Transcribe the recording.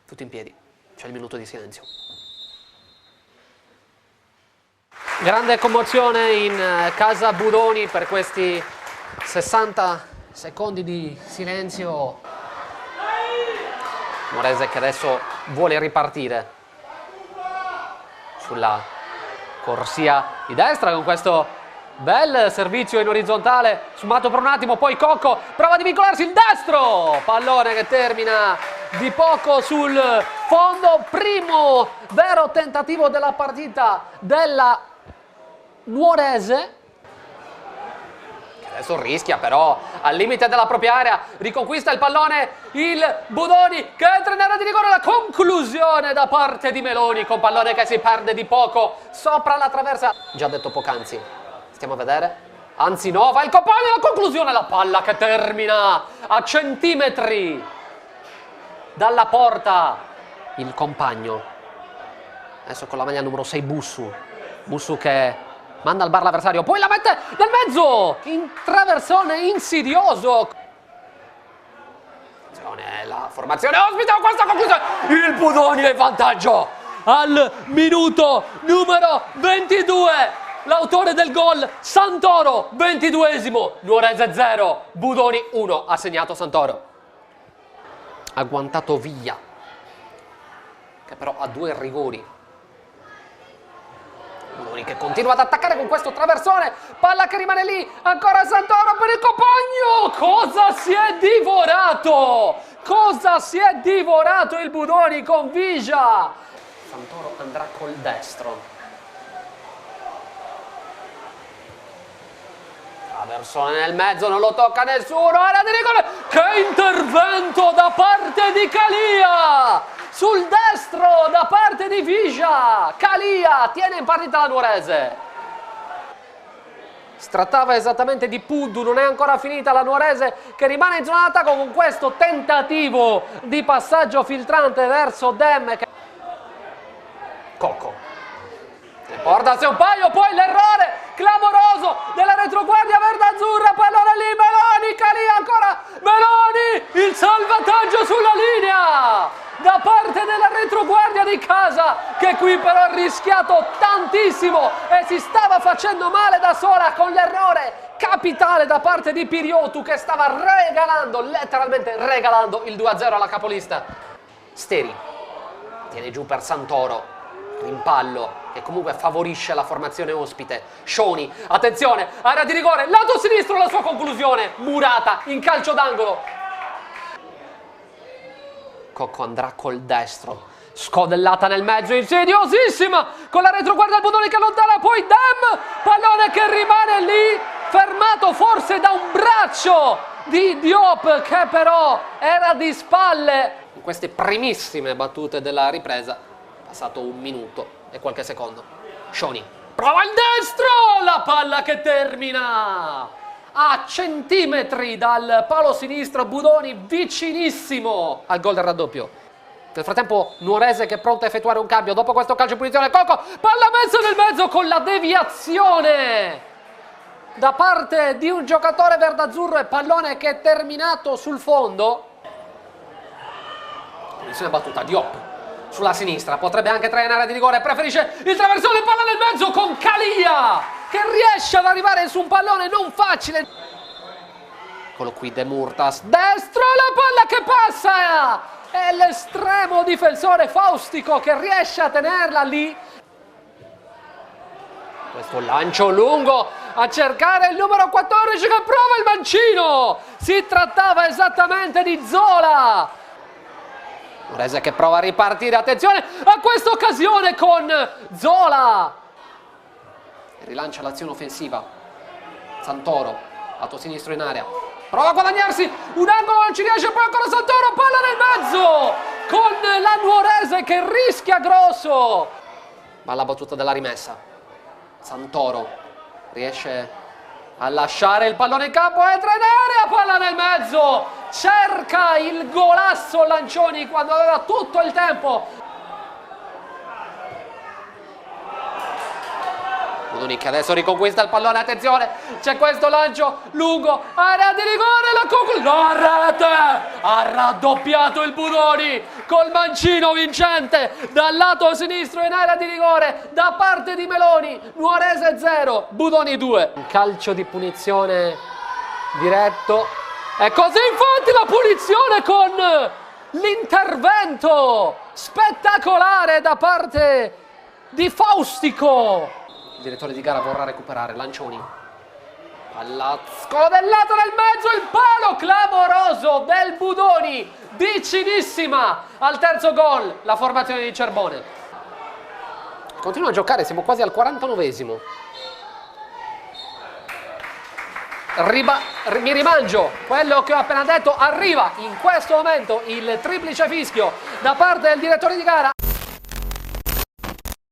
Tutti in piedi, c'è il minuto di silenzio. Grande commozione in casa Budoni per questi 60 secondi di silenzio. Nuorese che adesso vuole ripartire sulla corsia di destra con questo bel servizio in orizzontale, sfumato per un attimo, poi Cocco prova a vincolarsi il destro, pallone che termina di poco sul fondo, primo vero tentativo della partita della Nuorese, che adesso rischia però al limite della propria area, riconquista il pallone il Budoni che entra in area di rigore, la conclusione da parte di Meloni con pallone che si perde di poco sopra la traversa, già detto poc'anzi. Stiamo a vedere, anzi no, va il compagno, la conclusione, la palla che termina a centimetri dalla porta, il compagno, adesso con la maglia numero 6 Bussu che manda al bar l'avversario, poi la mette nel mezzo, in traversone insidioso, la formazione ospita con questa conclusione, il Budoni è in vantaggio al minuto numero 22. L'autore del gol, Santoro, 22esimo, Nuorese 0, Budoni 1, ha segnato Santoro. Agguantato Villa, che però ha 2 rigori. Budoni che continua ad attaccare con questo traversone, palla che rimane lì, ancora Santoro per il compagno! Cosa si è divorato? Cosa si è divorato il Budoni con Villa? Santoro andrà col destro. Traversone nel mezzo, non lo tocca nessuno, area di rigore, che intervento da parte di Calia, sul destro da parte di Villa, Calia tiene in partita la Nuorese. Si trattava esattamente di Puddu, non è ancora finita la Nuorese che rimane in zona d'attacco con questo tentativo di passaggio filtrante verso Dem. Cocco. Ne porta a sé un paio, poi l'errore clamoroso della retroguardia verde-azzurra, pallone lì, Meloni, Calia ancora, Meloni, il salvataggio sulla linea da parte della retroguardia di casa, che qui però ha rischiato tantissimo e si stava facendo male da sola con l'errore capitale da parte di Piriotu, che stava regalando, letteralmente regalando il 2-0 alla capolista. Steri tiene giù per Santoro, rimpallo che comunque favorisce la formazione ospite. Scioni, attenzione, area di rigore, lato sinistro, la sua conclusione, murata in calcio d'angolo. Cocco andrà col destro, scodellata nel mezzo, insidiosissima, con la retroguardia del Budoni che allontana, poi Dem, pallone che rimane lì, fermato forse da un braccio di Diop, che però era di spalle. In queste primissime battute della ripresa, passato un minuto e qualche secondo, Scioni prova il destro, la palla che termina a centimetri dal palo sinistro, Budoni vicinissimo al gol del raddoppio. Nel frattempo Nuorese che è pronto a effettuare un cambio dopo questo calcio di punizione. Cocco, palla messa nel mezzo con la deviazione da parte di un giocatore verdazzurro e pallone che è terminato sul fondo. Punizione battuta, Diop sulla sinistra, potrebbe anche trarre in area di rigore, preferisce il traversone, palla nel mezzo con Calia che riesce ad arrivare su un pallone non facile. Eccolo qui De Murtas, destro, la palla che passa, è l'estremo difensore Faustico che riesce a tenerla lì. Questo lancio lungo a cercare il numero 14 che prova il mancino, si trattava esattamente di Zola. Nuorese che prova a ripartire, attenzione a questa occasione con Zola, rilancia l'azione offensiva. Santoro, lato sinistro in area, prova a guadagnarsi un angolo, non ci riesce, poi ancora Santoro, palla nel mezzo con la Nuorese che rischia grosso, ma la battuta della rimessa. Santoro riesce a lasciare il pallone in campo, entra in area, palla nel mezzo, cerca il golasso Lancioni quando aveva tutto il tempo. Budoni che adesso riconquista il pallone, attenzione, c'è questo lancio lungo, area di rigore, la rete! Ha raddoppiato il Budoni col mancino vincente dal lato sinistro in area di rigore da parte di Meloni. Nuorese 0, Budoni 2. Un calcio di punizione diretto. E così infatti la punizione con l'intervento spettacolare da parte di Faustico. Il direttore di gara vorrà recuperare, Lancioni. Palla scodellata nel mezzo, il palo clamoroso del Budoni, vicinissima al terzo gol la formazione di Cerbone. Continua a giocare, siamo quasi al 49esimo. Mi rimangio quello che ho appena detto, arriva in questo momento il triplice fischio da parte del direttore di gara,